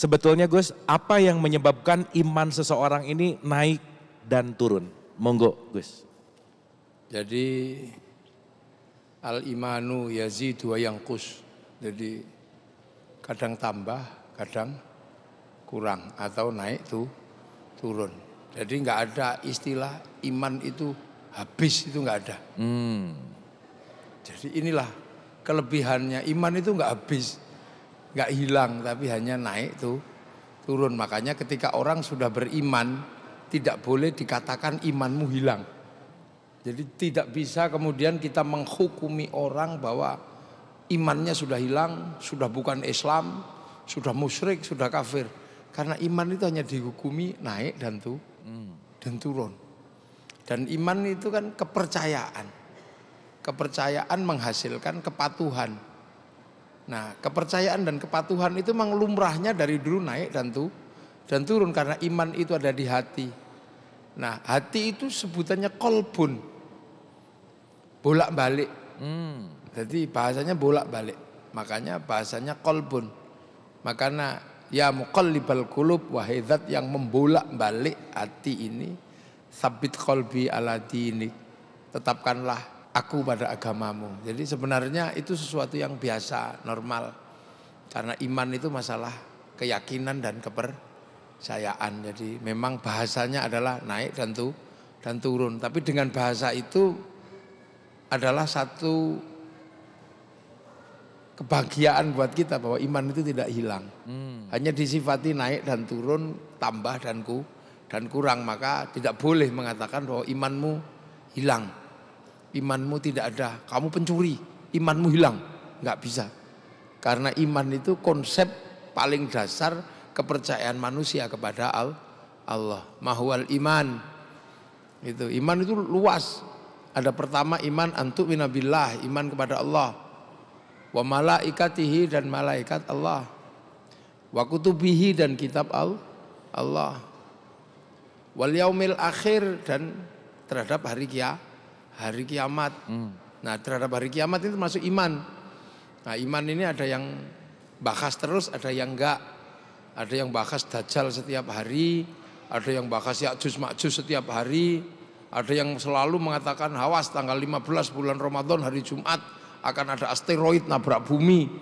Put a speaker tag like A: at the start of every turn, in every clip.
A: Sebetulnya Gus, apa yang menyebabkan iman seseorang ini naik dan turun? Monggo Gus.
B: Jadi al-imanu yazidu wa yanqus. Jadi kadang tambah, kadang kurang atau naik turun. Jadi nggak ada istilah iman itu habis, itu nggak ada. Jadi inilah kelebihannya, iman itu nggak habis, nggak hilang, tapi hanya naik turun. Makanya ketika orang sudah beriman, tidak boleh dikatakan imanmu hilang. Jadi tidak bisa kemudian kita menghukumi orang bahwa imannya sudah hilang, sudah bukan Islam, sudah musyrik, sudah kafir. Karena iman itu hanya dihukumi naik dan turun. Dan iman itu kan kepercayaan. Kepercayaan menghasilkan kepatuhan. Nah, kepercayaan dan kepatuhan itu memang lumrahnya dari dulu naik dan turun karena iman itu ada di hati. Nah, hati itu sebutannya kolbun, bolak-balik. Jadi bahasanya bolak-balik, makanya bahasanya kolbun. Makanya ya muqallibal qulub, wahai zat yang membolak-balik hati ini, sabit qalbi ala dinik, tetapkanlah aku pada agamamu. Jadi sebenarnya itu sesuatu yang biasa, normal. Karena iman itu masalah keyakinan dan kepercayaan. Jadi memang bahasanya adalah naik dan turun. Tapi dengan bahasa itu adalah satu kebahagiaan buat kita bahwa iman itu tidak hilang. Hanya disifati naik dan turun, tambah dan kurang. Maka tidak boleh mengatakan bahwa imanmu hilang. Imanmu tidak ada, kamu pencuri, imanmu hilang. Enggak bisa. Karena iman itu konsep paling dasar kepercayaan manusia kepada Allah. Mahwal iman. Itu iman itu luas. Ada pertama iman antu'mina billah, iman kepada Allah. Wa malaikatihi, dan malaikat Allah. Wa kutubihi, dan kitab Allah. Wal yaumil akhir, dan terhadap hari kiamat. Nah, terhadap hari kiamat itu masuk iman. Nah, iman ini ada yang bahas terus, ada yang enggak. Ada yang bahas Dajjal setiap hari, ada yang bahas Ya'juj Ma'juj setiap hari, ada yang selalu mengatakan awas tanggal 15 bulan Ramadan hari Jumat akan ada asteroid nabrak bumi.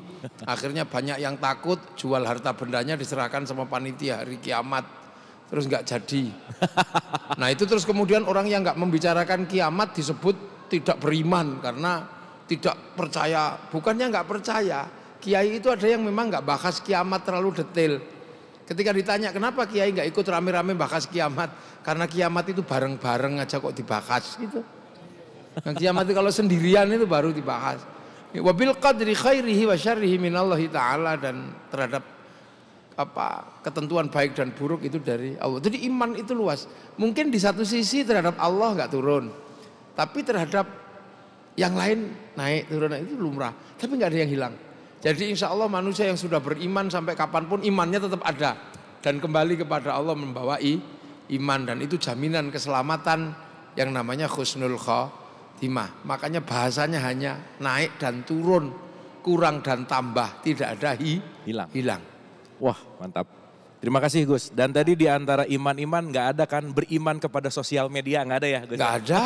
B: Akhirnya banyak yang takut, jual harta bendanya diserahkan sama panitia hari kiamat. Terus enggak jadi. Nah, itu terus kemudian orang yang enggak membicarakan kiamat disebut tidak beriman karena tidak percaya. Bukannya enggak percaya, kiai itu ada yang memang enggak bahas kiamat terlalu detail. Ketika ditanya kenapa kiai enggak ikut rame-rame bahas kiamat, karena kiamat itu bareng-bareng aja kok dibahas gitu. Nah, kiamat itu kalau sendirian itu baru dibahas. Wabil qadri khairihi wa syarrihi minallahi ta'ala, dan terhadap ketentuan baik dan buruk itu dari Allah. Jadi iman itu luas. Mungkin di satu sisi terhadap Allah enggak turun, tapi terhadap yang lain naik turun, itu lumrah. Tapi enggak ada yang hilang. Jadi insya Allah manusia yang sudah beriman sampai kapanpun imannya tetap ada dan kembali kepada Allah membawa iman, dan itu jaminan keselamatan yang namanya husnul khotimah. Makanya bahasanya hanya naik dan turun, kurang dan tambah, tidak ada hilang.
A: Wah, mantap. Terima kasih Gus. Dan tadi di antara iman-iman nggak ada kan beriman kepada sosial media, nggak ada ya Gus?
B: Nggak ada.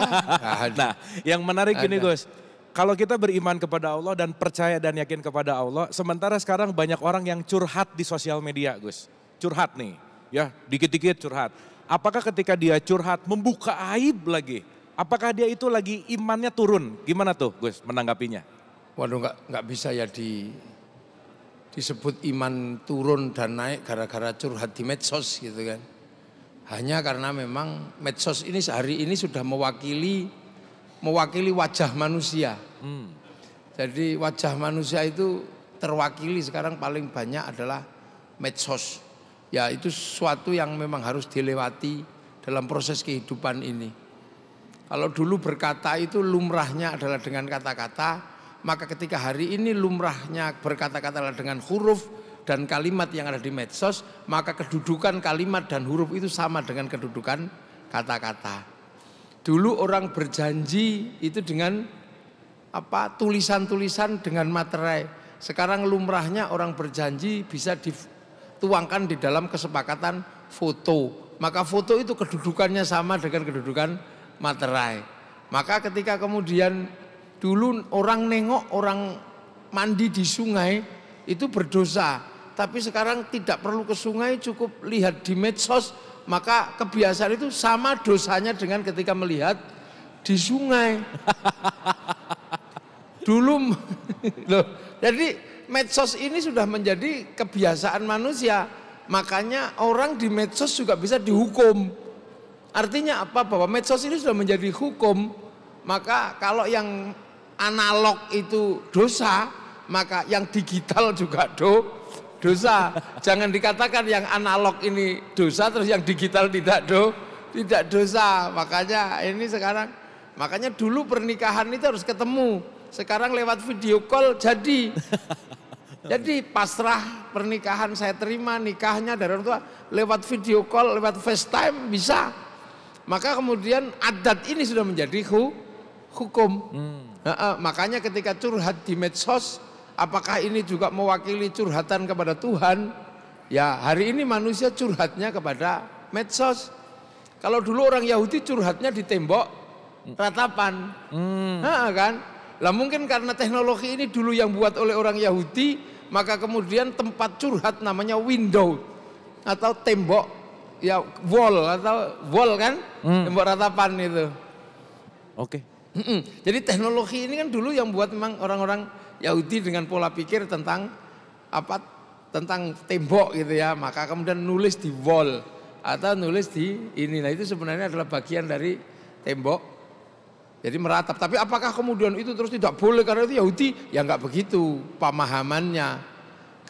A: Nah, yang menarik gini Gus. Kalau kita beriman kepada Allah dan percaya dan yakin kepada Allah, sementara sekarang banyak orang yang curhat di sosial media Gus. Curhat nih, ya dikit-dikit curhat. Apakah ketika dia curhat membuka aib lagi, apakah dia itu lagi imannya turun? Gimana tuh Gus menanggapinya?
B: Waduh, nggak bisa ya disebut iman turun dan naik gara-gara curhat di medsos gitu kan. Hanya karena memang medsos ini sehari ini sudah mewakili wajah manusia. Jadi wajah manusia itu terwakili sekarang paling banyak adalah medsos. Ya, itu sesuatu yang memang harus dilewati dalam proses kehidupan ini. Kalau dulu berkata itu lumrahnya adalah dengan kata-kata, maka ketika hari ini lumrahnya berkata-kata adalah dengan huruf dan kalimat yang ada di medsos, maka kedudukan kalimat dan huruf itu sama dengan kedudukan kata-kata. Dulu orang berjanji itu dengan tulisan-tulisan dengan materai. Sekarang lumrahnya orang berjanji bisa tuangkan di dalam kesepakatan foto. Maka foto itu kedudukannya sama dengan kedudukan materai. Maka ketika kemudian dulu orang nengok orang mandi di sungai itu berdosa. Tapi sekarang tidak perlu ke sungai, cukup lihat di medsos. Maka kebiasaan itu sama dosanya dengan ketika melihat di sungai. Dulu loh, jadi medsos ini sudah menjadi kebiasaan manusia. Makanya orang di medsos juga bisa dihukum. Artinya apa? Bahwa medsos ini sudah menjadi hukum. Maka kalau yang analog itu dosa, maka yang digital juga dosa. Jangan dikatakan yang analog ini dosa terus yang digital tidak dosa. Makanya ini sekarang, makanya dulu pernikahan itu harus ketemu. Sekarang lewat video call jadi. Jadi pasrah pernikahan saya terima, nikahnya dari orang tua lewat video call, lewat FaceTime bisa. Maka kemudian adat ini sudah menjadi hukum. Makanya ketika curhat di medsos, apakah ini juga mewakili curhatan kepada Tuhan? Ya hari ini manusia curhatnya kepada medsos. Kalau dulu orang Yahudi curhatnya di tembok ratapan, kan? Lah mungkin karena teknologi ini dulu yang buat oleh orang Yahudi, maka kemudian tempat curhat namanya window atau tembok, ya wall kan, tembok ratapan itu.
A: Oke.
B: Jadi teknologi ini kan dulu yang buat memang orang-orang Yahudi dengan pola pikir tentang apa, tentang tembok gitu ya. Maka kemudian nulis di wall atau nulis di ini. Nah itu sebenarnya adalah bagian dari tembok. Jadi meratap, tapi apakah kemudian itu terus tidak boleh karena itu Yahudi? Ya enggak begitu pemahamannya.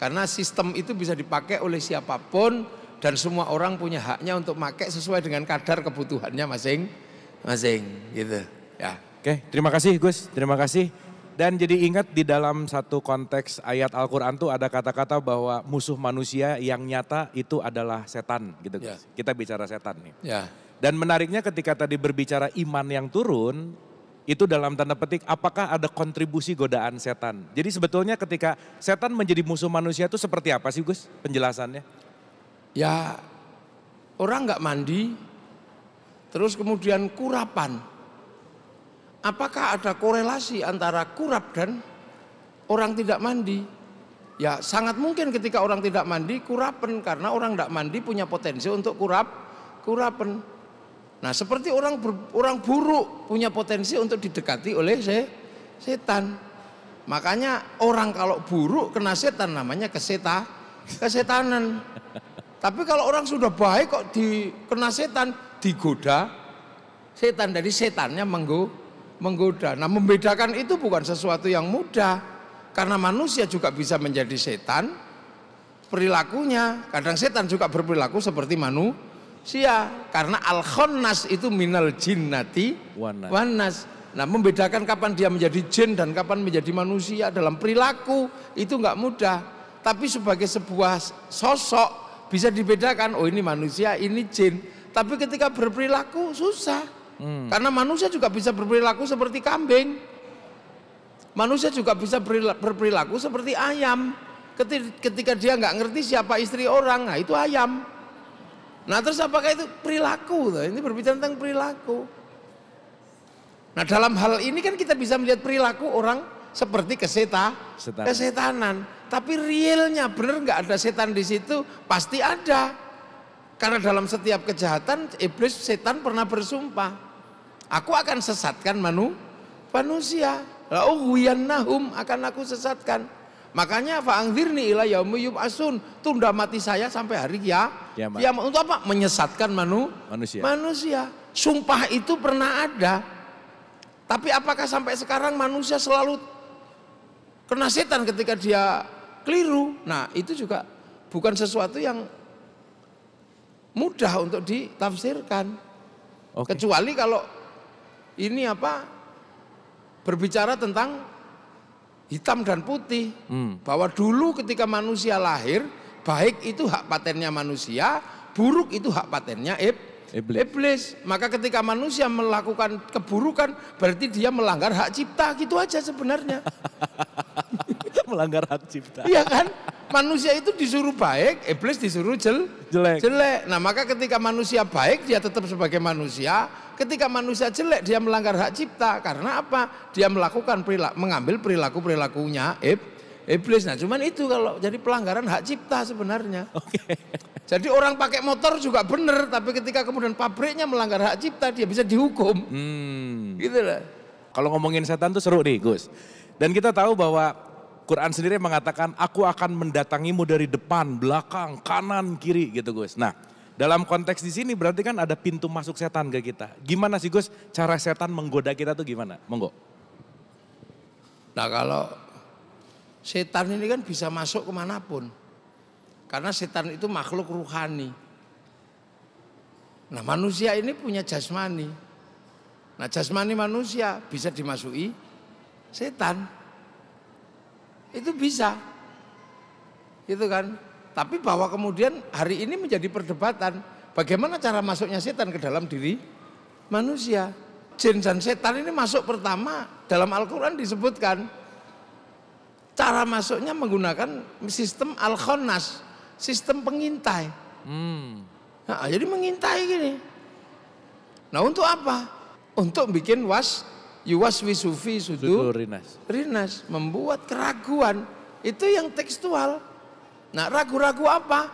B: Karena sistem itu bisa dipakai oleh siapapun dan semua orang punya haknya untuk pakai sesuai dengan kadar kebutuhannya masing-masing gitu ya.
A: Oke, terima kasih Gus, terima kasih. Dan jadi ingat di dalam satu konteks ayat Al-Quran tuh ada kata-kata bahwa musuh manusia yang nyata itu adalah setan gitu Gus. Ya. Kita bicara setan nih.
B: Ya.
A: Dan menariknya ketika tadi berbicara iman yang turun, itu dalam tanda petik apakah ada kontribusi godaan setan. Jadi sebetulnya ketika setan menjadi musuh manusia itu seperti apa sih Gus penjelasannya?
B: Ya orang nggak mandi, terus kemudian kurapan. Apakah ada korelasi antara kurap dan orang tidak mandi? Ya sangat mungkin ketika orang tidak mandi kurapen, karena orang tidak mandi punya potensi untuk kurapen. Nah seperti orang buruk punya potensi untuk didekati oleh setan. Makanya orang kalau buruk kena setan namanya kesetanan. Tapi kalau orang sudah baik kok kena setan, digoda setan, dari setannya menggoda. Nah membedakan itu bukan sesuatu yang mudah. Karena manusia juga bisa menjadi setan perilakunya. Kadang setan juga berperilaku seperti manusia, karena al-khonnas itu minal jinnati wanas. Nah membedakan kapan dia menjadi jin dan kapan menjadi manusia dalam perilaku itu nggak mudah. Tapi sebagai sebuah sosok bisa dibedakan, oh ini manusia, ini jin. Tapi ketika berperilaku susah, karena manusia juga bisa berperilaku seperti kambing. Manusia juga bisa berperilaku seperti ayam. Ketika dia nggak ngerti siapa istri orang, nah itu ayam. Nah terus apakah itu perilaku? Ini berbicara tentang perilaku. Nah dalam hal ini kan kita bisa melihat perilaku orang seperti kesetanan. Tapi realnya benar nggak ada setan di situ? Pasti ada. Karena dalam setiap kejahatan iblis setan pernah bersumpah, aku akan sesatkan manusia. La'ughwiyannahum, akan aku sesatkan. Makanya fa'angzirni ila yaumi yub'atsun, tunda mati saya sampai hari kiamat. Untuk apa? Menyesatkan manusia. Sumpah itu pernah ada. Tapi apakah sampai sekarang manusia selalu kena setan ketika dia keliru? Nah, itu juga bukan sesuatu yang mudah untuk ditafsirkan. Kecuali kalau ini berbicara tentang hitam dan putih, bahwa dulu ketika manusia lahir, baik itu hak patennya manusia, buruk itu hak patennya iblis. Maka ketika manusia melakukan keburukan, berarti dia melanggar hak cipta, gitu aja sebenarnya.
A: Melanggar hak cipta.
B: Iya kan? Manusia itu disuruh baik, iblis disuruh
A: Jelek.
B: Nah maka ketika manusia baik dia tetap sebagai manusia, ketika manusia jelek dia melanggar hak cipta. Karena apa? Dia melakukan mengambil perilakunya iblis. Nah cuman itu kalau jadi pelanggaran hak cipta sebenarnya. Jadi orang pakai motor juga benar, tapi ketika kemudian pabriknya melanggar hak cipta dia bisa dihukum. Gitu lah.
A: Kalau ngomongin setan tuh seru nih Gus. Dan kita tahu bahwa Quran sendiri mengatakan aku akan mendatangimu dari depan, belakang, kanan, kiri gitu Gus. Nah dalam konteks di sini berarti kan ada pintu masuk setan ke kita. Gimana sih Gus cara setan menggoda kita tuh gimana? Monggo.
B: Nah kalau setan ini kan bisa masuk kemanapun. Karena setan itu makhluk ruhani. Nah manusia ini punya jasmani. Nah jasmani manusia bisa dimasuki setan. Itu bisa, itu kan. Tapi bahwa kemudian hari ini menjadi perdebatan, bagaimana cara masuknya setan ke dalam diri manusia. Jin dan setan ini masuk pertama dalam Al-Quran disebutkan. Cara masuknya menggunakan sistem al-khonnas, sistem pengintai. Nah, jadi mengintai gini. Nah untuk apa? Untuk bikin yuwaswisu fi sudur rinas, membuat keraguan. Itu yang tekstual. Nah ragu-ragu apa?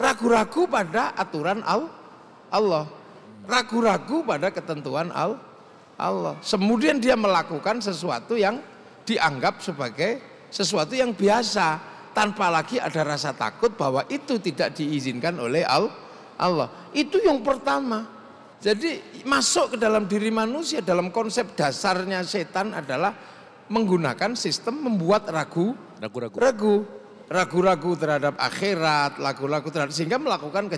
B: Ragu-ragu pada aturan Allah. Ragu-ragu pada ketentuan Allah. Kemudian dia melakukan sesuatu yang dianggap sebagai sesuatu yang biasa. Tanpa lagi ada rasa takut bahwa itu tidak diizinkan oleh Allah. Itu yang pertama. Jadi masuk ke dalam diri manusia dalam konsep dasarnya setan adalah menggunakan sistem membuat ragu-ragu terhadap akhirat, ragu-ragu terhadap sehingga melakukan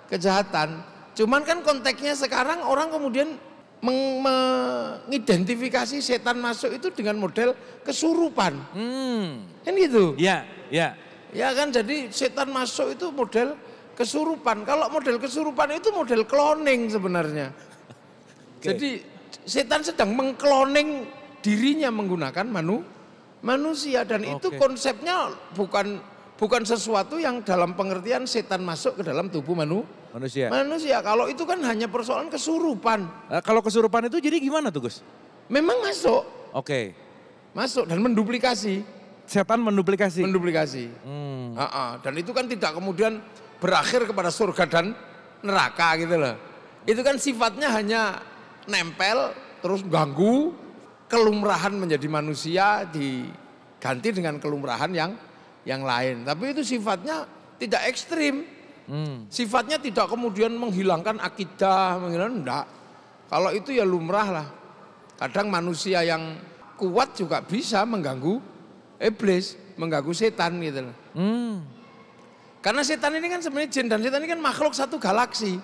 B: kejahatan. Cuman kan konteksnya sekarang orang kemudian mengidentifikasi setan masuk itu dengan model kesurupan. Kan gitu?
A: Ya.
B: Ya kan jadi setan masuk itu model kesurupan. Kalau model kesurupan itu model cloning sebenarnya. Jadi setan sedang mengkloning dirinya menggunakan manusia dan itu konsepnya bukan sesuatu yang dalam pengertian setan masuk ke dalam tubuh manusia. Kalau itu kan hanya persoalan kesurupan.
A: Kalau kesurupan itu jadi gimana tuh Gus?
B: Memang masuk.
A: Masuk
B: dan menduplikasi.
A: Setan menduplikasi.
B: Dan itu kan tidak kemudian berakhir kepada surga dan neraka gitu loh. Itu kan sifatnya hanya nempel terus ganggu, kelumrahan menjadi manusia diganti dengan kelumrahan yang lain. Tapi itu sifatnya tidak ekstrim. Sifatnya tidak kemudian menghilangkan akidah, enggak. Kalau itu ya lumrah lah. Kadang manusia yang kuat juga bisa mengganggu iblis, mengganggu setan gitu loh. Karena setan ini kan sebenarnya jin dan setan ini kan makhluk satu galaksi.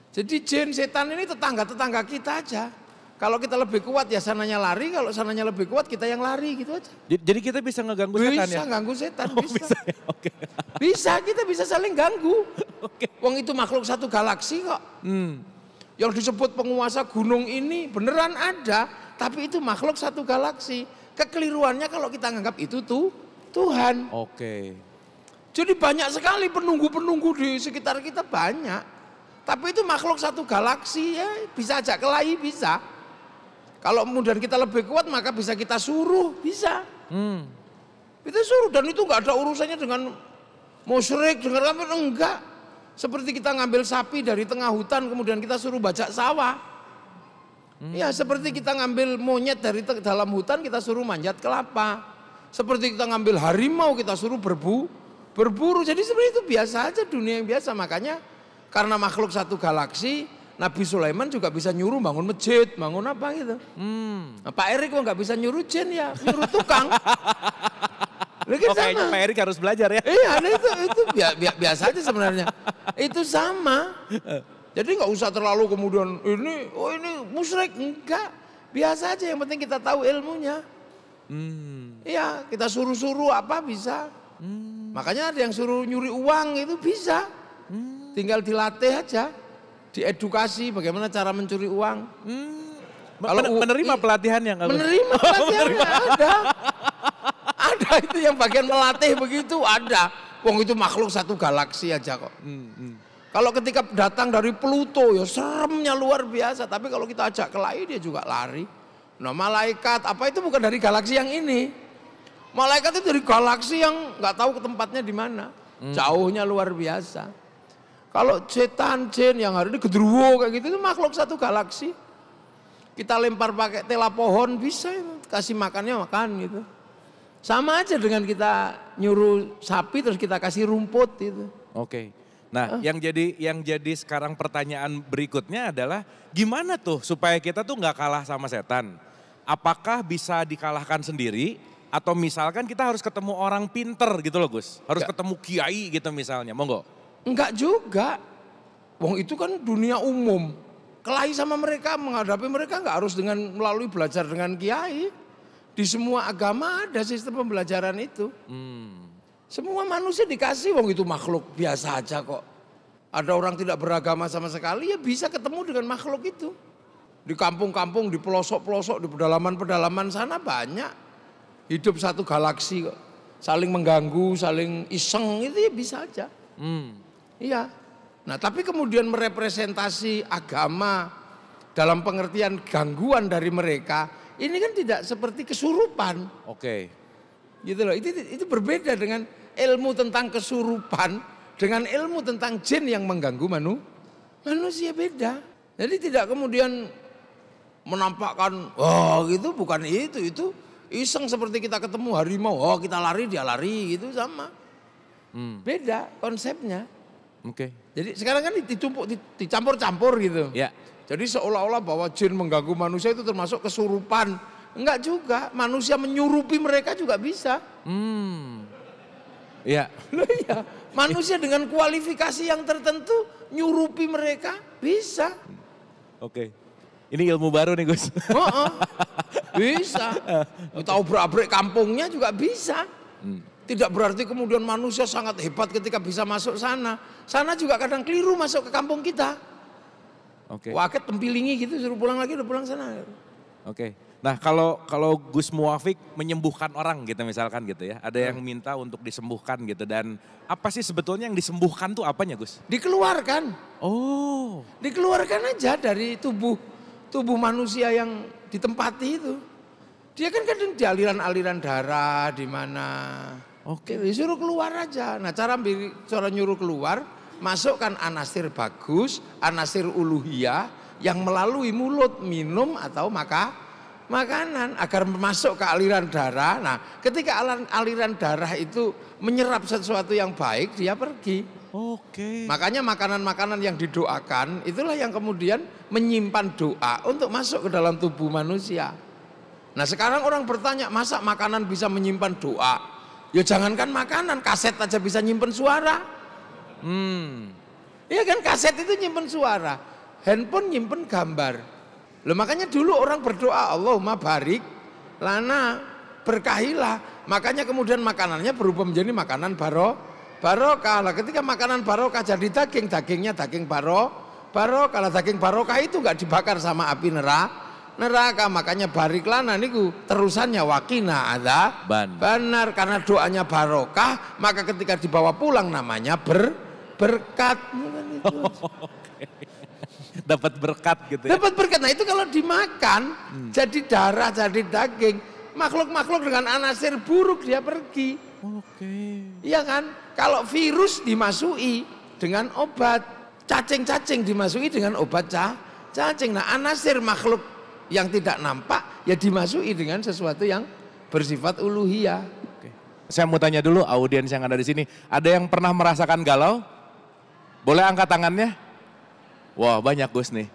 B: Jadi jin, setan ini tetangga-tetangga kita aja. Kalau kita lebih kuat ya sananya lari, kalau sananya lebih kuat kita yang lari gitu aja.
A: Jadi kita bisa ngeganggu setan ya?
B: Bisa ganggu setan, bisa.
A: Ya?
B: Bisa, kita bisa saling ganggu. Wong itu makhluk satu galaksi kok. Yang disebut penguasa gunung ini beneran ada, tapi itu makhluk satu galaksi. Kekeliruannya kalau kita nganggap itu tuh Tuhan. Jadi banyak sekali penunggu-penunggu di sekitar kita banyak. Tapi itu makhluk satu galaksi ya bisa ajak kelahi bisa. Kalau kemudian kita lebih kuat maka bisa kita suruh, bisa. Kita suruh dan itu enggak ada urusannya dengan musyrik, dengan apa enggak. Seperti kita ngambil sapi dari tengah hutan kemudian kita suruh bajak sawah. Ya seperti kita ngambil monyet dari dalam hutan kita suruh manjat kelapa. Seperti kita ngambil harimau kita suruh berburu. Jadi sebenarnya itu biasa aja, dunia yang biasa. Makanya karena makhluk satu galaksi, Nabi Sulaiman juga bisa nyuruh bangun masjid, bangun apa gitu. Nah, Pak Erik kok nggak bisa nyuruh jin ya, nyuruh tukang.
A: Kayaknya Pak Erik harus belajar ya.
B: Iya, itu biasa aja sebenarnya. Itu sama. Jadi nggak usah terlalu kemudian ini musyrik, enggak. Biasa aja, yang penting kita tahu ilmunya. Iya, kita suruh-suruh apa bisa. Makanya ada yang suruh nyuri uang itu bisa. Tinggal dilatih aja, diedukasi bagaimana cara mencuri uang.
A: Kalau menerima pelatihannya nggak?
B: Menerima pelatihannya ada Ada itu yang bagian melatih begitu ada. Wong itu makhluk satu galaksi aja kok. Kalau ketika datang dari Pluto ya seremnya luar biasa. Tapi kalau kita ajak kelahi dia juga lari. Nah malaikat apa itu bukan dari galaksi yang ini. Malaikat itu dari galaksi yang nggak tahu ke tempatnya di mana. Jauhnya luar biasa. Kalau setan jin yang hari ini gedruwo kayak gitu itu makhluk satu galaksi. Kita lempar pakai tela pohon bisa itu. Kasih makannya makan gitu. Sama aja dengan kita nyuruh sapi terus kita kasih rumput gitu.
A: Oke. Nah, yang jadi sekarang pertanyaan berikutnya adalah gimana tuh supaya kita tuh nggak kalah sama setan? Apakah bisa dikalahkan sendiri atau misalkan kita harus ketemu orang pinter gitu loh Gus? Harus ketemu kiai gitu misalnya, monggo.
B: Enggak juga. Wong itu kan dunia umum. Kelahi sama mereka, menghadapi mereka enggak harus dengan melalui belajar dengan kiai. Di semua agama ada sistem pembelajaran itu. Semua manusia dikasih, wong itu makhluk biasa aja kok. Ada orang tidak beragama sama sekali ya bisa ketemu dengan makhluk itu. Di kampung-kampung, di pelosok-pelosok, di pedalaman-pedalaman sana banyak. Hidup satu galaksi kok. Saling mengganggu, saling iseng itu ya bisa aja. Iya. Nah tapi kemudian merepresentasi agama dalam pengertian gangguan dari mereka, ini kan tidak seperti kesurupan.
A: Oke.
B: Gitu loh, itu berbeda dengan ilmu tentang kesurupan, dengan ilmu tentang jin yang mengganggu manusia beda. Jadi tidak kemudian menampakkan, oh gitu bukan itu iseng seperti kita ketemu harimau, oh kita lari dia lari gitu sama. Beda konsepnya.
A: Oke.
B: Jadi sekarang kan dicampur-campur gitu.
A: Ya.
B: Jadi seolah-olah bahwa jin mengganggu manusia itu termasuk kesurupan. Enggak juga, manusia menyurupi mereka juga bisa.
A: Iya.
B: Loh iya, manusia dengan kualifikasi yang tertentu nyurupi mereka bisa.
A: Oke. Ini ilmu baru nih Gus.
B: Bisa. Tahu berak-berik kampungnya juga bisa. Tidak berarti kemudian manusia sangat hebat ketika bisa masuk sana. Sana juga kadang keliru masuk ke kampung kita.
A: Oke.
B: Waket tempilingi gitu suruh pulang lagi udah pulang sana.
A: Oke. Nah kalau Gus Muwafiq menyembuhkan orang gitu misalkan gitu ya. Ada yang minta untuk disembuhkan gitu. Dan apa sih sebetulnya yang disembuhkan tuh apanya Gus?
B: Dikeluarkan.
A: Oh.
B: Dikeluarkan aja dari tubuh manusia yang ditempati itu. Dia kan kadang di aliran-aliran darah di mana.
A: Oke.
B: Disuruh keluar aja. Nah cara nyuruh keluar, masukkan anasir bagus, anasir uluhiyah yang melalui mulut, minum atau makanan agar masuk ke aliran darah. Nah ketika aliran darah itu menyerap sesuatu yang baik, dia pergi.
A: Oke.
B: Makanya makanan-makanan yang didoakan itulah yang kemudian menyimpan doa untuk masuk ke dalam tubuh manusia. Nah sekarang orang bertanya, masa makanan bisa menyimpan doa? Ya jangankan makanan, kaset aja bisa nyimpen suara. Iya kan kaset itu nyimpen suara, handphone nyimpen gambar. Loh makanya dulu orang berdoa, Allahumma barik lana, berkahilah. Makanya kemudian makanannya berubah menjadi makanan barokah. Lah ketika makanan barokah jadi daging, dagingnya daging barokah. Kalau daging barokah itu enggak dibakar sama api neraka, makanya barik lana niku terusannya wakina ada benar karena doanya barokah, maka ketika dibawa pulang namanya berkat.
A: Dapat berkat gitu ya.
B: Dapat berkat. Nah itu kalau dimakan jadi darah, jadi daging, makhluk-makhluk dengan anasir buruk dia pergi.
A: Oke.
B: Iya kan? Kalau virus dimasuki dengan obat, cacing-cacing dimasuki dengan obat cacing. Nah anasir makhluk yang tidak nampak ya dimasuki dengan sesuatu yang bersifat uluhiyah.
A: Oke. Saya mau tanya dulu audiens yang ada di sini, ada yang pernah merasakan galau? Boleh angkat tangannya? Wah banyak Gus nih.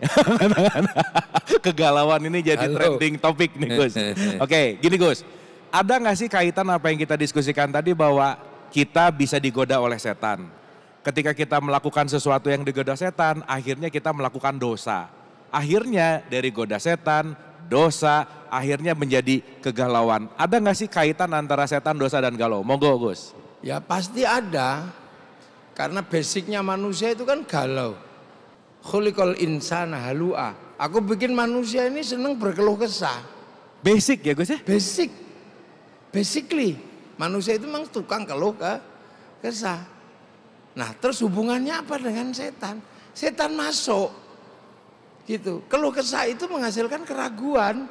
A: Kegalauan ini jadi trending topik nih Gus. Oke, gini Gus. Ada gak sih kaitan apa yang kita diskusikan tadi bahwa kita bisa digoda oleh setan? Ketika kita melakukan sesuatu yang digoda setan, akhirnya kita melakukan dosa. Akhirnya dari goda setan, dosa, akhirnya menjadi kegalauan. Ada gak sih kaitan antara setan, dosa, dan galau? Monggo Gus.
B: Ya pasti ada. Karena basicnya manusia itu kan galau. Khuliqal insana halu'a. Aku bikin manusia ini senang berkeluh kesah.
A: Basic ya Gus ya?
B: Basically. Manusia itu memang tukang keluh kesah. Nah terus hubungannya apa dengan setan? Setan masuk gitu. Keluh kesah itu menghasilkan keraguan.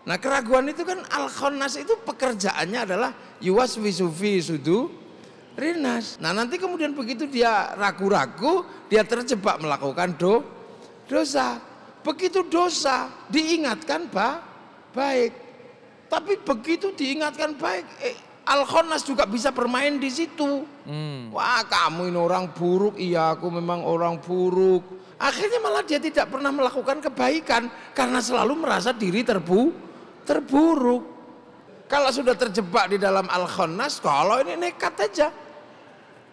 B: Nah keraguan itu kan al-khannas itu pekerjaannya adalah yuwaswisu fi sudurinas. Nah nanti kemudian begitu dia ragu-ragu, dia terjebak melakukan dosa. Begitu dosa diingatkan baik. Tapi begitu diingatkan baik, al-khannas juga bisa bermain di situ. Wah kamu ini orang buruk, iya aku memang orang buruk. Akhirnya malah dia tidak pernah melakukan kebaikan karena selalu merasa diri terburuk. Kalau sudah terjebak di dalam al-khannas, kalau ini nekat aja.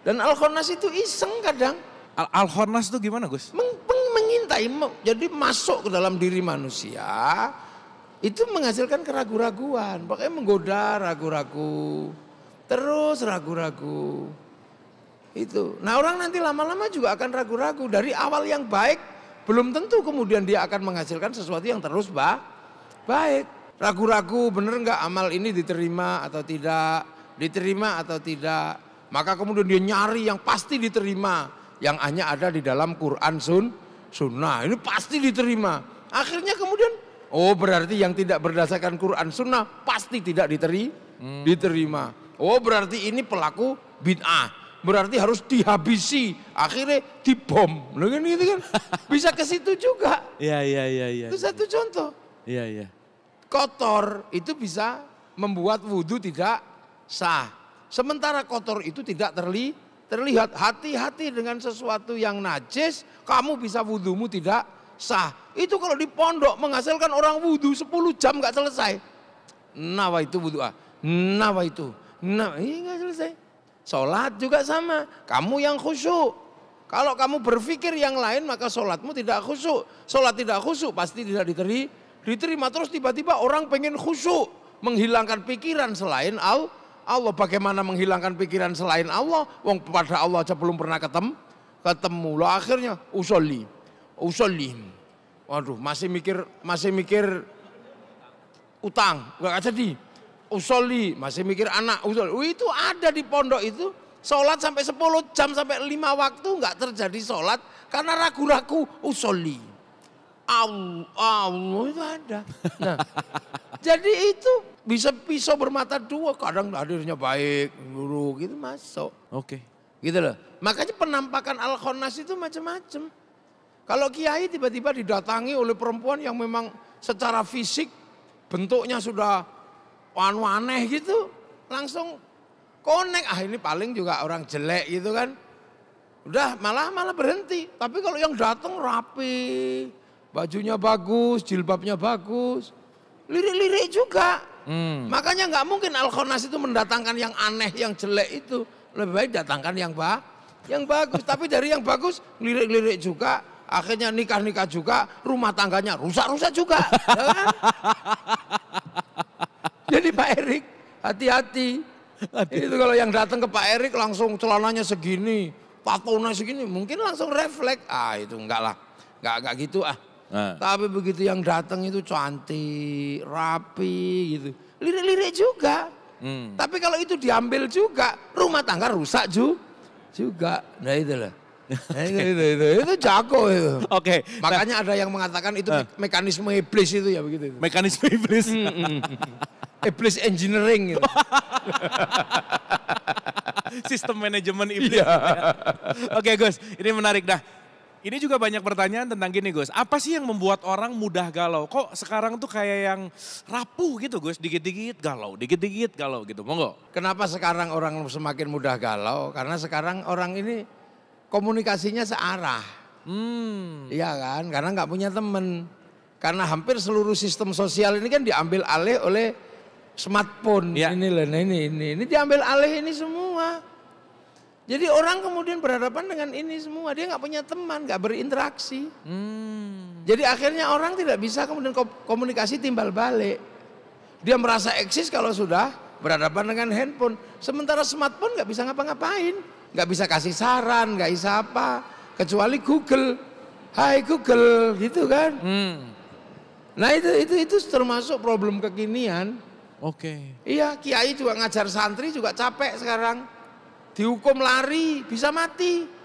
B: Dan al-khannas itu iseng kadang.
A: Al-khannas itu gimana Gus?
B: Mengintai, jadi masuk ke dalam diri manusia. Itu menghasilkan keraguan-raguan, pokoknya menggoda ragu-ragu, terus ragu-ragu. Itu. Nah orang nanti lama-lama juga akan ragu-ragu. Dari awal yang baik, belum tentu kemudian dia akan menghasilkan sesuatu yang terus baik. Ragu-ragu bener nggak amal ini diterima atau tidak, diterima atau tidak. Maka kemudian dia nyari yang pasti diterima, yang hanya ada di dalam Quran Sunnah. Ini pasti diterima. Akhirnya kemudian, oh berarti yang tidak berdasarkan Quran Sunnah pasti tidak diterima. Oh berarti ini pelaku bid'ah. Berarti harus dihabisi, akhirnya dibom. Loh kan gitu kan. Bisa ke situ juga.
A: Iya.
B: Itu satu contoh.
A: Iya.
B: Kotor itu bisa membuat wudhu tidak sah. Sementara kotor itu tidak terlihat. Hati-hati dengan sesuatu yang najis, kamu bisa wudhumu tidak sah. Itu kalau di pondok menghasilkan orang wudhu 10 jam gak selesai. Nawa itu wudhu. Nawa itu. Ini gak selesai. Sholat juga sama, kamu yang khusyuk. Kalau kamu berpikir yang lain maka sholatmu tidak khusyuk. Sholat tidak khusyuk pasti tidak diterima. Terus tiba-tiba orang pengen khusyuk, menghilangkan pikiran selain Allah. Bagaimana menghilangkan pikiran selain Allah? Wong pada Allah aja belum pernah ketemu. Lah akhirnya usolli. Waduh masih mikir utang, gak jadi. Usolli, masih mikir anak, usolli. Itu ada di pondok itu, sholat sampai 10 jam, sampai 5 waktu nggak terjadi sholat, karena ragu-ragu usolli. Allah itu ada. Nah, jadi itu bisa pisau bermata dua, kadang hadirnya baik, buruk, gitu masuk.
A: Oke.
B: Gitu loh, makanya penampakan al-khannas itu macam-macam. Kalau kiai tiba-tiba didatangi oleh perempuan yang memang secara fisik, bentuknya sudah aneh gitu, langsung connect, ini paling juga orang jelek gitu kan. Udah malah berhenti. Tapi kalau yang datang rapi, bajunya bagus, jilbabnya bagus, lirik-lirik juga. Makanya nggak mungkin al-khannas itu mendatangkan yang aneh, yang jelek itu. Lebih baik datangkan yang bagus. Tapi dari yang bagus, lirik-lirik juga. Akhirnya nikah-nikah juga, rumah tangganya rusak-rusak juga. Ya kan? Jadi Pak Erik, hati-hati. Itu kalau yang datang ke Pak Erik langsung celananya segini, tatonya segini, mungkin langsung refleks. Itu enggak lah, enggak gitu . Tapi begitu yang datang itu cantik, rapi gitu. Lirik-lirik juga. Tapi kalau itu diambil juga, rumah tangga rusak juga. Nah itulah. Nah, itu jago itu.
A: Oke.
B: Makanya ada yang mengatakan itu mekanisme iblis itu ya begitu.
A: Mekanisme iblis.
B: Iblis engineering gitu.
A: Sistem manajemen iblis. Oke Gus, ini menarik dah. Ini juga banyak pertanyaan tentang gini Gus. Apa sih yang membuat orang mudah galau? Kok sekarang tuh kayak yang rapuh gitu Gus. Dikit-dikit galau gitu. Monggo.
B: Kenapa sekarang orang semakin mudah galau? Karena sekarang orang ini komunikasinya searah. Iya kan? Karena nggak punya teman. Karena hampir seluruh sistem sosial ini kan diambil alih oleh smartphone.
A: Ya.
B: Ini diambil alih ini semua. Jadi orang kemudian berhadapan dengan ini semua. Dia nggak punya teman, nggak berinteraksi. Jadi akhirnya orang tidak bisa kemudian komunikasi timbal balik. Dia merasa eksis kalau sudah berhadapan dengan handphone. Sementara smartphone nggak bisa ngapa-ngapain. Nggak bisa kasih saran, nggak bisa apa. Kecuali Google. Hai Google, gitu kan. Nah itu termasuk problem kekinian.
A: Oke.
B: Iya, kiai juga ngajar santri juga capek sekarang. Dihukum lari bisa mati.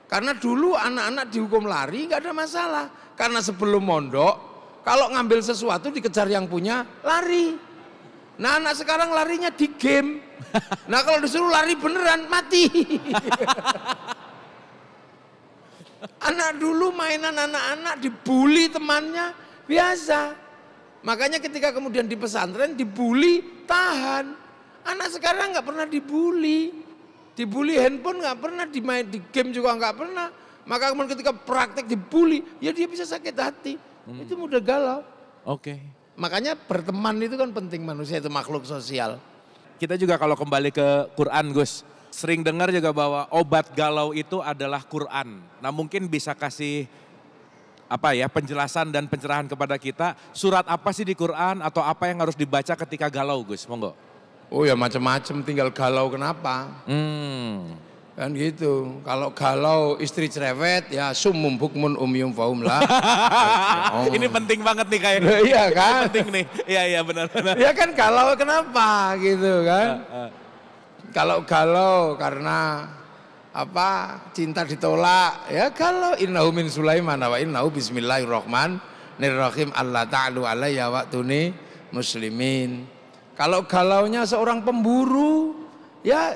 B: Karena dulu anak-anak dihukum lari nggak ada masalah. Karena sebelum mondok, kalau ngambil sesuatu dikejar yang punya, lari. Nah anak sekarang larinya di game. Nah kalau disuruh lari beneran, mati. Anak dulu mainan anak-anak dibully temannya, biasa. Makanya ketika kemudian di pesantren dibully, tahan. Anak sekarang nggak pernah dibully. Dibully handphone nggak pernah, di game juga nggak pernah. Maka kemudian ketika praktek dibully, ya dia bisa sakit hati. Itu mudah galau.
A: Oke.
B: Makanya berteman itu kan penting, manusia itu makhluk sosial.
A: Kita juga kalau kembali ke Quran Gus, sering dengar juga bahwa obat galau itu adalah Quran. Nah mungkin bisa kasih penjelasan dan pencerahan kepada kita, surat apa sih di Quran atau apa yang harus dibaca ketika galau Gus, monggo.
B: Oh ya macam-macam, tinggal galau kenapa. Kan gitu, kalau galau istri cerewet ya summum bukmun umyum faum lah.
A: Ini penting banget nih kayaknya.
B: Iya kan?
A: Penting nih, iya benar-benar.
B: Ya kan galau kenapa gitu kan. Kalau galau karena cinta ditolak, ya galau innahu min Sulaiman wa innahu bismillahirrahmanirrahim Allah ta'alu alayya wa'tuni muslimin. Kalau galaunya seorang pemburu, ya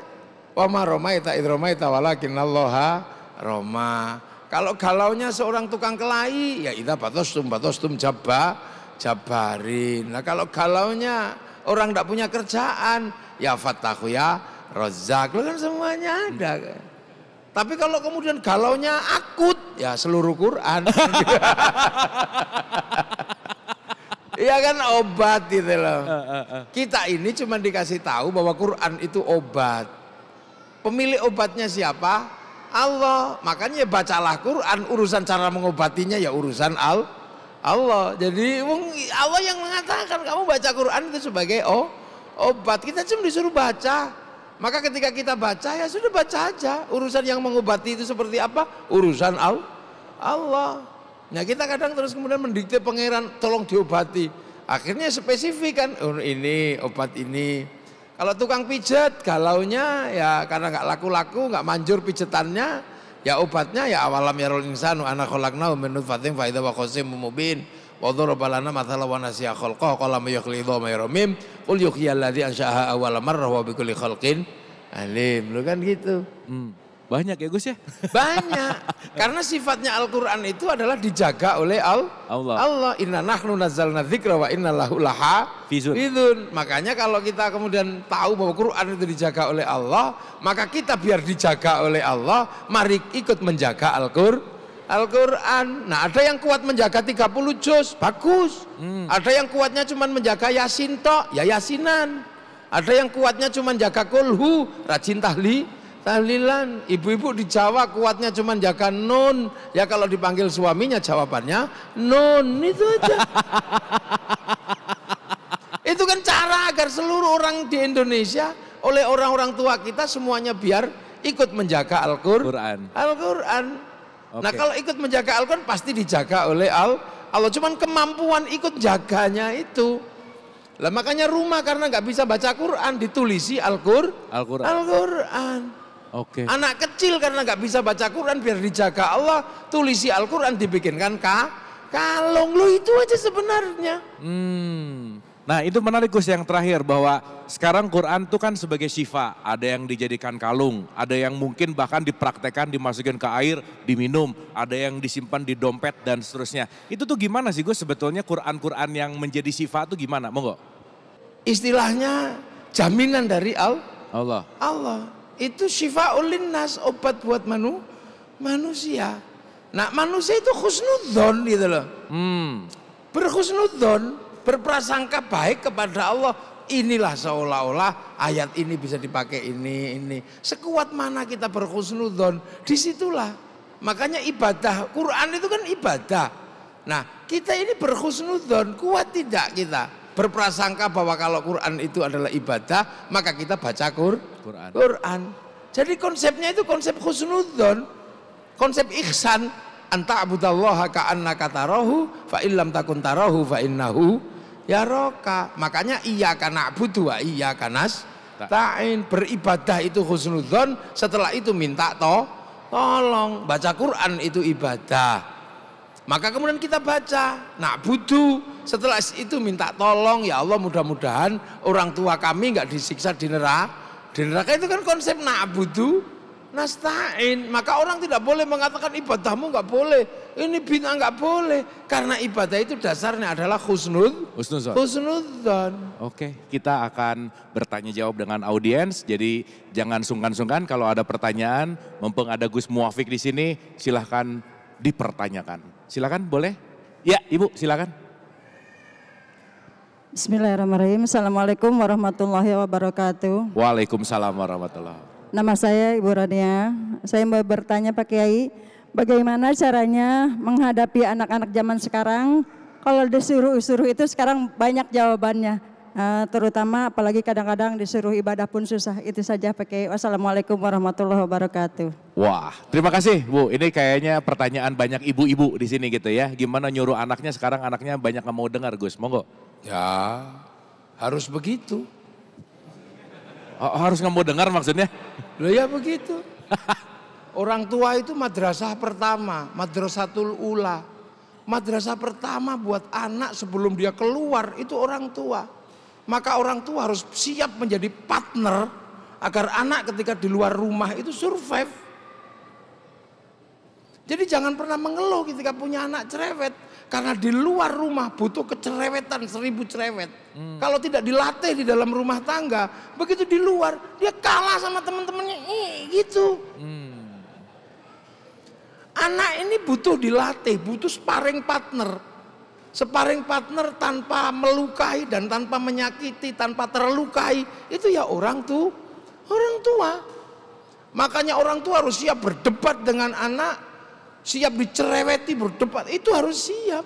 B: wa ma romaita id romaita walakinallaha roma. Kalau galaunya seorang tukang kelahi, ya idza batostum jabarin. Nah kalau galaunya orang tidak punya kerjaan, ya fatahu ya rozak. Kan semuanya ada. Tapi kalau kemudian galaunya akut, ya seluruh Quran. Iya kan obat gitu loh. Kita ini cuma dikasih tahu bahwa Quran itu obat. Pemilik obatnya siapa? Allah. Makanya bacalah Quran, urusan cara mengobatinya ya urusan Allah. Jadi Allah yang mengatakan kamu baca Quran itu sebagai obat. Kita cuma disuruh baca. Maka ketika kita baca ya sudah baca aja. Urusan yang mengobati itu seperti apa? Urusan Allah. Nah kita kadang terus kemudian mendikte pangeran tolong diobati. Akhirnya spesifik kan, ini obat ini. Kalau tukang pijat galaunya ya karena nggak laku-laku, nggak manjur pijatannya, ya obatnya ya awalam yarul insanu ana khalaqnahu min nutfatin fa idza huwa khasimun mubin. Wa daraba lana mathalan wa nasiya khalqahu qala may yakhliqu ma yaramim qul yuhyil ladzi ansha'aha awwala marrah wa bikulli khalqin alim. Lu kan gitu.
A: Banyak ya Gus ya?
B: Banyak. Karena sifatnya Al-Quran itu adalah dijaga oleh Allah. Inna nahnu nazzalna dzikra wa inna lahu lahafizun. Makanya kalau kita kemudian tahu bahwa Quran itu dijaga oleh Allah, maka kita biar dijaga oleh Allah, mari ikut menjaga Al-Quran. Nah ada yang kuat menjaga 30 juz, bagus. Ada yang kuatnya cuma menjaga Yasin tok, ya Yasinan. Ada yang kuatnya cuma jaga kulhu, rajin tahlilan. Ibu-ibu di Jawa kuatnya cuma jaga nun. Ya kalau dipanggil suaminya jawabannya nun. Itu aja. Itu kan cara agar seluruh orang di Indonesia oleh orang-orang tua kita semuanya biar ikut menjaga Al-Quran. Okay. Nah kalau ikut menjaga Al-Quran pasti dijaga oleh Allah. Cuman kemampuan ikut jaganya itu. Lah makanya rumah karena nggak bisa baca Quran ditulisi Al-Quran.
A: Oke.
B: Anak kecil karena nggak bisa baca Quran biar dijaga Allah, tulisi Al-Quran dibikinkan kalung. Lu itu aja sebenarnya.
A: Nah itu menarik Gus yang terakhir bahwa sekarang Quran itu kan sebagai syifa. Ada yang dijadikan kalung, ada yang mungkin bahkan dipraktekkan dimasukin ke air, diminum, ada yang disimpan di dompet dan seterusnya. Itu tuh gimana sih Gus sebetulnya Quran-Quran yang menjadi syifa itu gimana? Monggo.
B: Istilahnya jaminan dari Allah. Itu syifa'ul linnas, obat buat manusia. Nah manusia itu khusnudzon gitu loh. Berkhusnudzon, berprasangka baik kepada Allah. Inilah seolah-olah ayat ini bisa dipakai ini. Sekuat mana kita berkhusnudzon, disitulah. Makanya ibadah, Quran itu kan ibadah. Nah kita ini berkhusnudzon, kuat tidak kita? Berprasangka bahwa kalau Quran itu adalah ibadah, maka kita baca Quran. Jadi konsepnya itu konsep husnudzon, konsep ihsan, anta abudallaha ka'annaka tarahu fa illam takun tarahu fa innahu ya roka. Makanya iyyaka na'budu wa iyyaka nasta'in. Beribadah itu husnudzon, setelah itu minta tolong. Baca Quran itu ibadah. Maka kemudian kita baca na'budu, setelah itu minta tolong, ya Allah mudah-mudahan orang tua kami nggak disiksa di neraka. Itu kan konsep na'budu nasta'in. Maka orang tidak boleh mengatakan ibadahmu nggak boleh, ini bid'ah nggak boleh, karena ibadah itu dasarnya adalah husnudzon.
A: Oke, kita akan bertanya jawab dengan audiens, jadi jangan sungkan-sungkan kalau ada pertanyaan, mumpung ada Gus Muwafiq di sini, silahkan dipertanyakan. Silakan, boleh? Ya, Ibu, silakan.
C: Bismillahirrahmanirrahim. Assalamualaikum warahmatullahi wabarakatuh.
A: Waalaikumsalam warahmatullahi wabarakatuh.
C: Nama saya Ibu Rania. Saya mau bertanya Pak Kiai, bagaimana caranya menghadapi anak-anak zaman sekarang? Kalau disuruh itu sekarang banyak jawabannya. Terutama apalagi kadang-kadang disuruh ibadah pun susah. Itu saja Pak Kiai. Wassalamualaikum warahmatullahi wabarakatuh.
A: Wah, terima kasih Bu. Ini kayaknya pertanyaan banyak ibu-ibu di sini gitu ya. Gimana nyuruh anaknya, sekarang anaknya banyak nggak mau dengar, Gus. Monggo.
B: Ya, harus begitu.
A: Harus nggak mau dengar maksudnya?
B: Loh ya begitu. Orang tua itu madrasah pertama, madrasatul ula. Madrasah pertama buat anak sebelum dia keluar itu orang tua. Maka orang tua harus siap menjadi partner agar anak ketika di luar rumah itu survive. Jadi jangan pernah mengeluh ketika punya anak cerewet. Karena di luar rumah butuh kecerewetan 1000 cerewet. Kalau tidak dilatih di dalam rumah tangga, begitu di luar dia kalah sama teman-temannya. Gitu. Anak ini butuh dilatih, butuh sparring partner. Sparring partner tanpa melukai dan tanpa menyakiti, tanpa terlukai, itu ya orang tua. Makanya orang tua harus siap berdebat dengan anak, siap dicereweti berdebat, itu harus siap.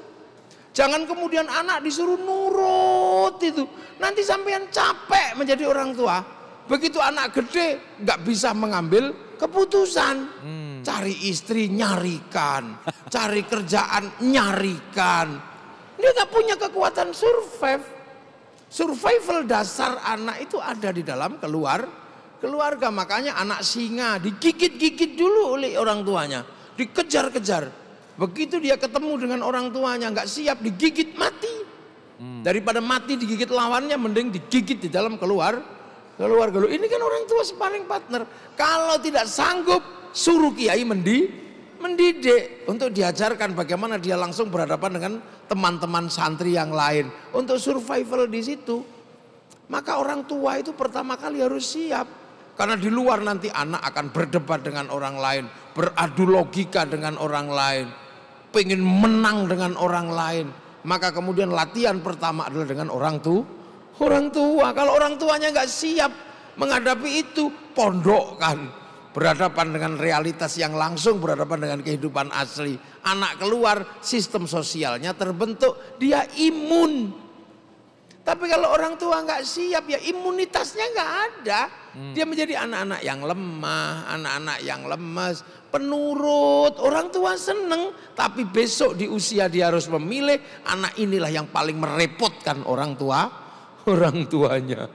B: Jangan kemudian anak disuruh nurut itu, nanti sampean capek menjadi orang tua. Begitu anak gede nggak bisa mengambil keputusan, cari istri nyarikan, cari kerjaan nyarikan. Dia gak punya kekuatan survival dasar anak itu ada di dalam keluarga. Makanya anak singa digigit-gigit dulu oleh orang tuanya, dikejar-kejar. Begitu dia ketemu dengan orang tuanya gak siap, digigit mati. Daripada mati digigit lawannya, mending digigit di dalam keluarga. Ini kan orang tua sparring partner. Kalau tidak sanggup, suruh kiai mendidik untuk diajarkan bagaimana dia langsung berhadapan dengan teman-teman santri yang lain untuk survival di situ. Maka orang tua itu pertama kali harus siap, karena di luar nanti anak akan berdebat dengan orang lain, beradu logika dengan orang lain, pengen menang dengan orang lain. Maka kemudian latihan pertama adalah dengan orang tua. Kalau orang tuanya nggak siap menghadapi itu, pondokkan. Berhadapan dengan realitas yang langsung, berhadapan dengan kehidupan asli. Anak keluar, sistem sosialnya terbentuk, dia imun. Tapi kalau orang tua nggak siap, ya imunitasnya nggak ada. Dia menjadi anak-anak yang lemah, anak-anak yang lemes, penurut. Orang tua seneng, tapi besok di usia dia harus memilih. Anak inilah yang paling merepotkan orang tuanya.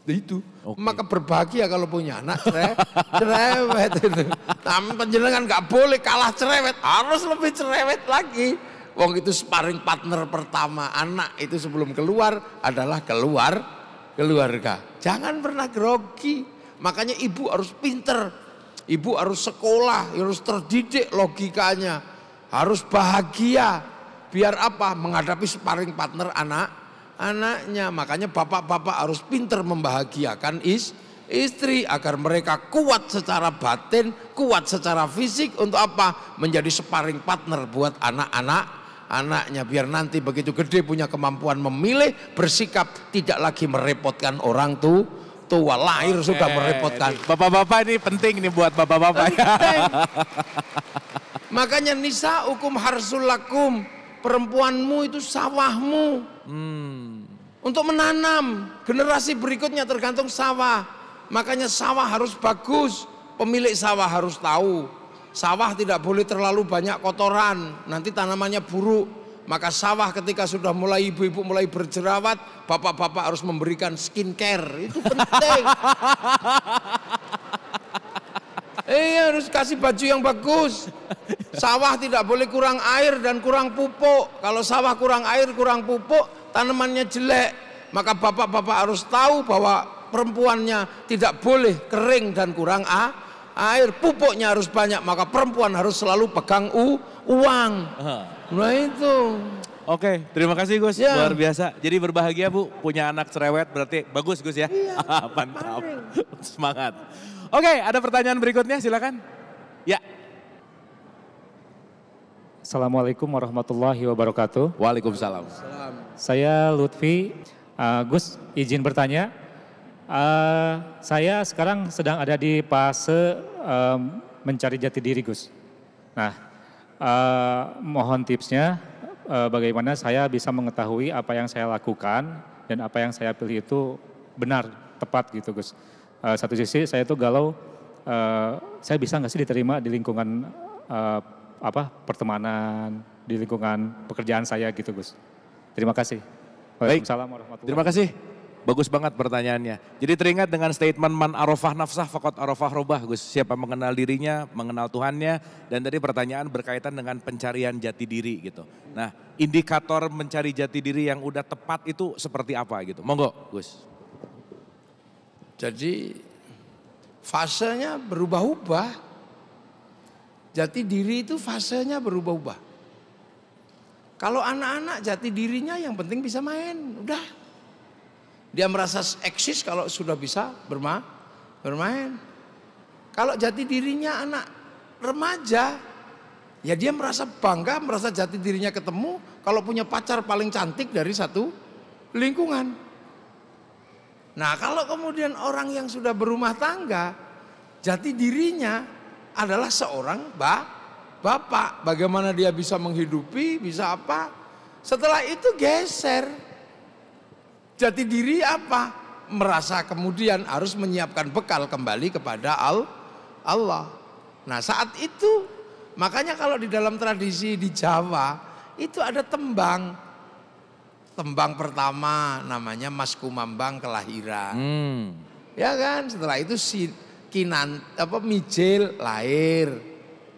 B: Itu. Okay. Maka berbahagia kalau punya anak cerewet itu. Tapi penjenengan nggak boleh kalah cerewet, harus lebih cerewet lagi. Wong itu sparring partner pertama anak itu sebelum keluar adalah keluarga. Jangan pernah grogi. Makanya ibu harus pinter, ibu harus sekolah, harus terdidik logikanya, harus bahagia. Biar apa? Menghadapi sparring partner anaknya. Makanya bapak-bapak harus pinter membahagiakan istri agar mereka kuat secara batin, kuat secara fisik. Untuk apa? Menjadi sparring partner buat anak-anaknya, biar nanti begitu gede punya kemampuan memilih, bersikap, tidak lagi merepotkan orang tua. Lahir sudah merepotkan.
A: Bapak-bapak ini penting nih buat bapak-bapak.
B: Makanya nisaukum harsul lakum, perempuanmu itu sawahmu. Untuk menanam generasi berikutnya tergantung sawah. Makanya sawah harus bagus, pemilik sawah harus tahu. Sawah tidak boleh terlalu banyak kotoran, nanti tanamannya buruk. Maka sawah ketika sudah mulai ibu-ibu mulai berjerawat, bapak-bapak harus memberikan skincare. Itu penting. Harus kasih baju yang bagus. Sawah tidak boleh kurang air dan kurang pupuk. Kalau sawah kurang air, kurang pupuk, tanamannya jelek. Maka bapak-bapak harus tahu bahwa perempuannya tidak boleh kering dan kurang air. Pupuknya harus banyak, maka perempuan harus selalu pegang uang. Nah itu.
A: Oke, terima kasih Gus,
B: Ya.
A: luar biasa. Jadi berbahagia Bu, punya anak cerewet berarti bagus Gus ya.
B: Iya,
A: Mantap, semangat. Oke, ada pertanyaan berikutnya silakan. Ya.
D: Assalamualaikum warahmatullahi wabarakatuh.
A: Waalaikumsalam.
D: Saya Lutfi. Gus, izin bertanya. Saya sekarang sedang ada di fase mencari jati diri Gus. Nah, mohon tipsnya bagaimana saya bisa mengetahui apa yang saya lakukan dan apa yang saya pilih itu benar, tepat gitu Gus. Satu sisi saya tuh galau, saya bisa nggak sih diterima di lingkungan pertemanan, di lingkungan pekerjaan saya gitu Gus. Terima kasih. Waalaikumsalam warahmatullahi wabarakatuh.
A: Terima kasih. Bagus banget pertanyaannya. Jadi teringat dengan statement man arafah nafsah faqad arafah robah Gus. Siapa mengenal dirinya, mengenal Tuhannya. Dan tadi pertanyaan berkaitan dengan pencarian jati diri gitu. Nah, indikator mencari jati diri yang udah tepat itu seperti apa gitu. Monggo Gus.
B: Jadi fasenya berubah-ubah. Jati diri itu fasenya berubah-ubah. Kalau anak-anak jati dirinya yang penting bisa main, udah. Dia merasa eksis kalau sudah bisa bermain. Kalau jati dirinya anak remaja, ya dia merasa bangga, merasa jati dirinya ketemu kalau punya pacar paling cantik dari satu lingkungan. Nah kalau kemudian orang yang sudah berumah tangga, jati dirinya adalah seorang bapak. Bagaimana dia bisa menghidupi, bisa apa. Setelah itu geser. Jati diri apa? Merasa kemudian harus menyiapkan bekal kembali kepada Allah. Nah saat itu, makanya kalau di dalam tradisi di Jawa, itu ada tembang. Tembang pertama namanya Mas Kumambang kelahiran. Ya kan, setelah itu si Mijil lahir.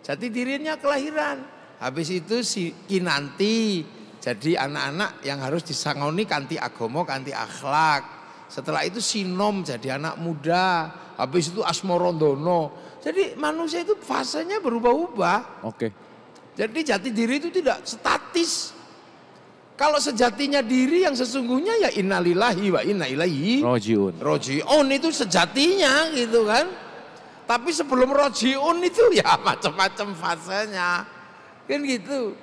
B: Jati dirinya kelahiran. Habis itu si Kinanti. Jadi anak-anak yang harus disangoni kanti agomo, kanti akhlak. Setelah itu Sinom jadi anak muda. Habis itu Asmorondono. Jadi manusia itu fasenya berubah-ubah.
A: Oke.
B: Jadi jati diri itu tidak statis. Kalau sejatinya diri yang sesungguhnya ya innalillahi wa inna ilaihi rojiun itu sejatinya gitu kan. Tapi sebelum rojiun itu ya macam-macam fasenya. Kan gitu.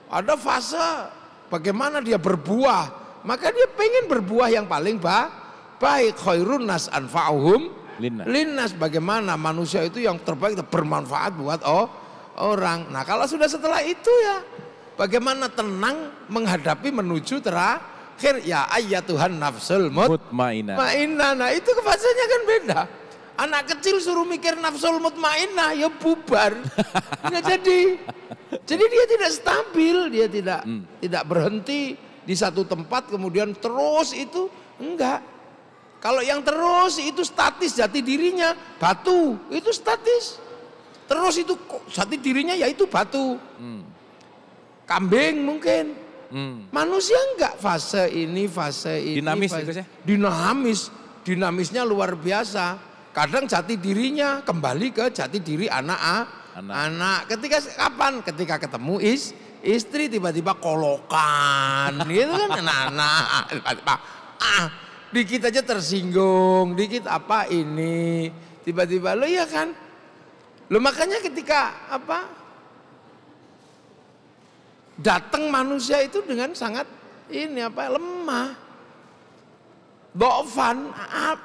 B: Ada fase bagaimana dia berbuah, maka dia pengen berbuah yang paling baik. Khairun nas anfa'uhum linnas. Bagaimana manusia itu yang terbaik bermanfaat buat orang. Nah kalau sudah setelah itu ya bagaimana tenang menghadapi menuju terakhir. Ya ayyatuhan nafsul mutmainnah. Nah itu fasenya kan beda. Anak kecil suruh mikir nafsul mutmainnah ya bubar. Nggak jadi. Jadi dia tidak stabil, dia tidak berhenti di satu tempat kemudian terus itu enggak. Kalau yang terus itu statis jati dirinya batu, itu statis. Terus itu jati dirinya yaitu batu. Kambing mungkin. Manusia enggak fase ini.
A: Dinamis
B: fase,
A: ya?
B: Dinamisnya luar biasa. Kadang jati dirinya kembali ke jati diri anak. Ketika kapan? Ketika ketemu istri tiba-tiba kolokan, gitu kan anak. Tiba-tiba dikit aja tersinggung, dikit apa ini, tiba-tiba lo ya kan. Lo makanya ketika datang manusia itu dengan sangat lemah. Dofan,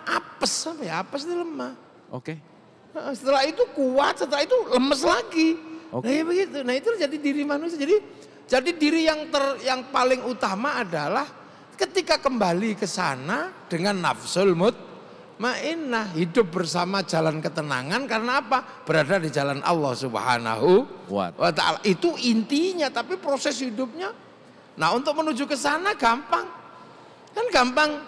B: apes itu lemah.
A: Oke.
B: Setelah itu kuat, setelah itu lemes lagi. Nah ya begitu. Nah itu jadi diri manusia. Jadi diri yang paling utama adalah ketika kembali ke sana dengan nafsul mutmainnah, hidup bersama jalan ketenangan. Karena apa? Berada di jalan Allah Subhanahu wa ta'ala. Itu intinya, tapi proses hidupnya Nah untuk menuju ke sana gampang. Kan gampang.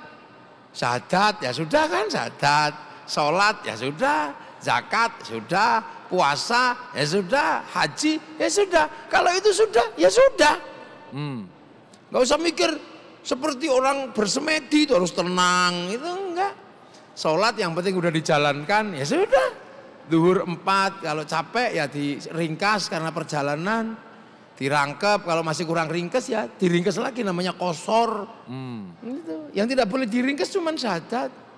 B: Syahadat ya sudah kan, syahadat. Sholat ya sudah, zakat sudah, puasa ya sudah, haji ya sudah. Kalau itu sudah, ya sudah. Gak usah mikir seperti orang bersemedi itu harus tenang, itu enggak. Sholat yang penting udah dijalankan, ya sudah. Zuhur 4, kalau capek ya diringkas karena perjalanan. Dirangkep, kalau masih kurang ringkes ya diringkes lagi, namanya qosor. Gitu. Yang tidak boleh diringkes cuma syahadat.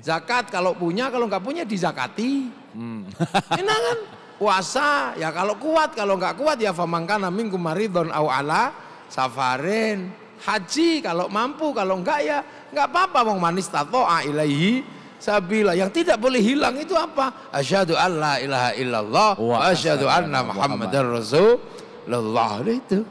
B: Zakat kalau punya, kalau nggak punya dizakati. Enak kan? Puasa ya kalau kuat, kalau nggak kuat ya famangkana minkum maridhon au ala safarin. Haji kalau mampu, kalau enggak ya nggak apa-apa. Wong manis tato'a ilaihi sabila. Yang tidak boleh hilang itu apa? Asyhadu an la ilaha illallah wa asyhadu anna muhammadar rasulullah. Itu.